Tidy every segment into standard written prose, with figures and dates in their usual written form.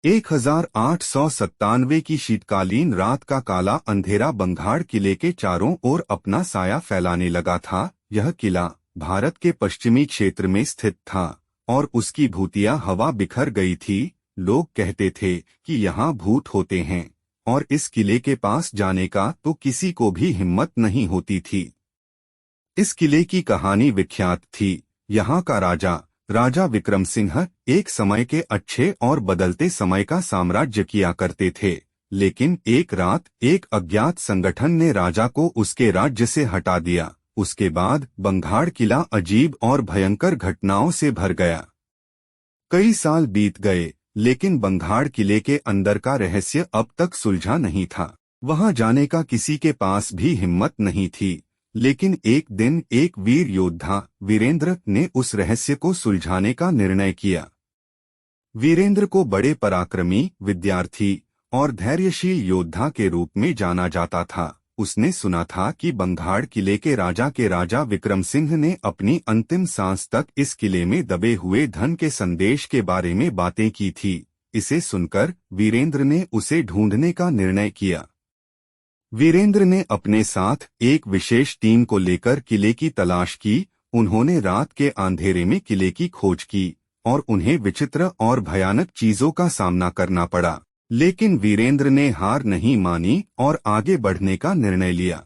1897 की शीतकालीन रात का काला अंधेरा बंघाड़ किले के चारों ओर अपना साया फैलाने लगा था। यह किला भारत के पश्चिमी क्षेत्र में स्थित था और उसकी भूतिया हवा बिखर गई थी। लोग कहते थे कि यहाँ भूत होते हैं और इस किले के पास जाने का तो किसी को भी हिम्मत नहीं होती थी। इस किले की कहानी विख्यात थी। यहाँ का राजा विक्रम सिंह एक समय के अच्छे और बदलते समय का साम्राज्य किया करते थे, लेकिन एक रात एक अज्ञात संगठन ने राजा को उसके राज्य से हटा दिया। उसके बाद बंघाड़ किला अजीब और भयंकर घटनाओं से भर गया। कई साल बीत गए, लेकिन बंघाड़ किले के अंदर का रहस्य अब तक सुलझा नहीं था। वहां जाने का किसी के पास भी हिम्मत नहीं थी। लेकिन एक दिन एक वीर योद्धा वीरेंद्र ने उस रहस्य को सुलझाने का निर्णय किया। वीरेंद्र को बड़े पराक्रमी, विद्यार्थी और धैर्यशील योद्धा के रूप में जाना जाता था। उसने सुना था कि बंघाड़ किले के राजा विक्रम सिंह ने अपनी अंतिम सांस तक इस किले में दबे हुए धन के संदेश के बारे में बातें की थी। इसे सुनकर वीरेंद्र ने उसे ढूंढने का निर्णय किया। वीरेंद्र ने अपने साथ एक विशेष टीम को लेकर किले की तलाश की। उन्होंने रात के अंधेरे में किले की खोज की और उन्हें विचित्र और भयानक चीजों का सामना करना पड़ा। लेकिन वीरेंद्र ने हार नहीं मानी और आगे बढ़ने का निर्णय लिया।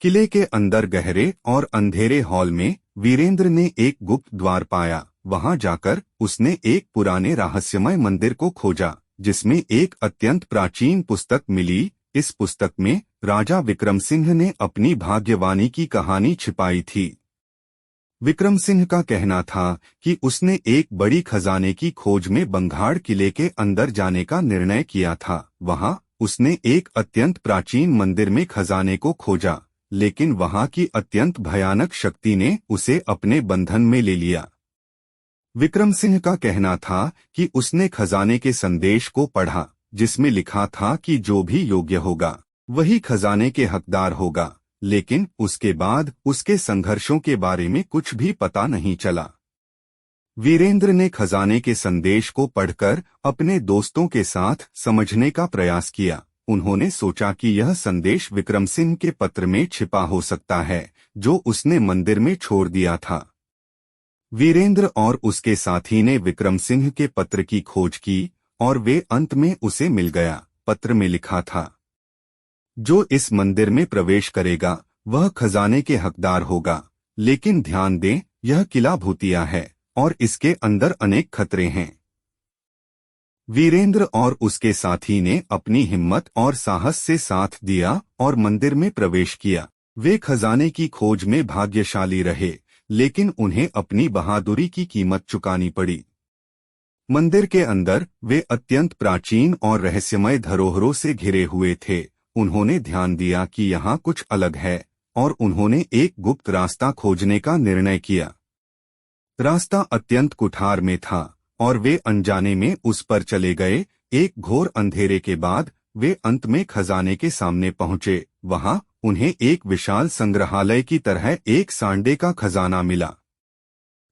किले के अंदर गहरे और अंधेरे हॉल में वीरेंद्र ने एक गुप्त द्वार पाया। वहां जाकर उसने एक पुराने रहस्यमय मंदिर को खोजा, जिसमें एक अत्यंत प्राचीन पुस्तक मिली। इस पुस्तक में राजा विक्रम सिंह ने अपनी भाग्यवाणी की कहानी छिपाई थी। विक्रम सिंह का कहना था कि उसने एक बड़ी खजाने की खोज में बंघाड़ किले के अंदर जाने का निर्णय किया था। वहां उसने एक अत्यंत प्राचीन मंदिर में खजाने को खोजा, लेकिन वहां की अत्यंत भयानक शक्ति ने उसे अपने बंधन में ले लिया। विक्रम सिंह का कहना था कि उसने खजाने के संदेश को पढ़ा, जिसमें लिखा था कि जो भी योग्य होगा वही खजाने के हकदार होगा। लेकिन उसके बाद उसके संघर्षों के बारे में कुछ भी पता नहीं चला। वीरेंद्र ने खजाने के संदेश को पढ़कर अपने दोस्तों के साथ समझने का प्रयास किया। उन्होंने सोचा कि यह संदेश विक्रम सिंह के पत्र में छिपा हो सकता है, जो उसने मंदिर में छोड़ दिया था। वीरेंद्र और उसके साथी ने विक्रम सिंह के पत्र की खोज की और वे अंत में उसे मिल गया। पत्र में लिखा था, जो इस मंदिर में प्रवेश करेगा वह खजाने के हकदार होगा, लेकिन ध्यान दें, यह किला भूतिया है और इसके अंदर अनेक खतरे हैं। वीरेंद्र और उसके साथी ने अपनी हिम्मत और साहस से साथ दिया और मंदिर में प्रवेश किया। वे खजाने की खोज में भाग्यशाली रहे, लेकिन उन्हें अपनी बहादुरी की कीमत चुकानी पड़ी। मंदिर के अंदर वे अत्यंत प्राचीन और रहस्यमय धरोहरों से घिरे हुए थे। उन्होंने ध्यान दिया कि यहाँ कुछ अलग है और उन्होंने एक गुप्त रास्ता खोजने का निर्णय किया। रास्ता अत्यंत कुठार में था और वे अनजाने में उस पर चले गए। एक घोर अंधेरे के बाद वे अंत में खजाने के सामने पहुंचे। वहां उन्हें एक विशाल संग्रहालय की तरह एक सांडे का खजाना मिला।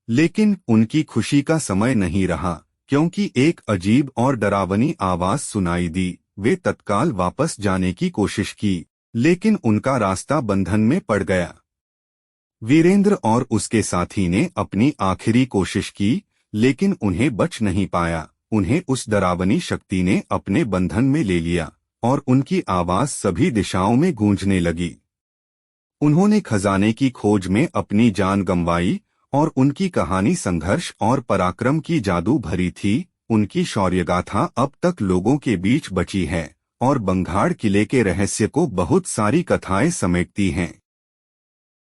लेकिन उनकी खुशी का समय नहीं रहा, क्योंकि एक अजीब और डरावनी आवाज सुनाई दी। वे तत्काल वापस जाने की कोशिश की, लेकिन उनका रास्ता बंधन में पड़ गया। वीरेंद्र और उसके साथी ने अपनी आखिरी कोशिश की, लेकिन उन्हें बच नहीं पाया। उन्हें उस डरावनी शक्ति ने अपने बंधन में ले लिया और उनकी आवाज सभी दिशाओं में गूंजने लगी। उन्होंने खजाने की खोज में अपनी जान गंवाई और उनकी कहानी संघर्ष और पराक्रम की जादू भरी थी। उनकी शौर्यगाथा अब तक लोगों के बीच बची है और बंघाड़ किले के रहस्य को बहुत सारी कथाएं समेटती हैं।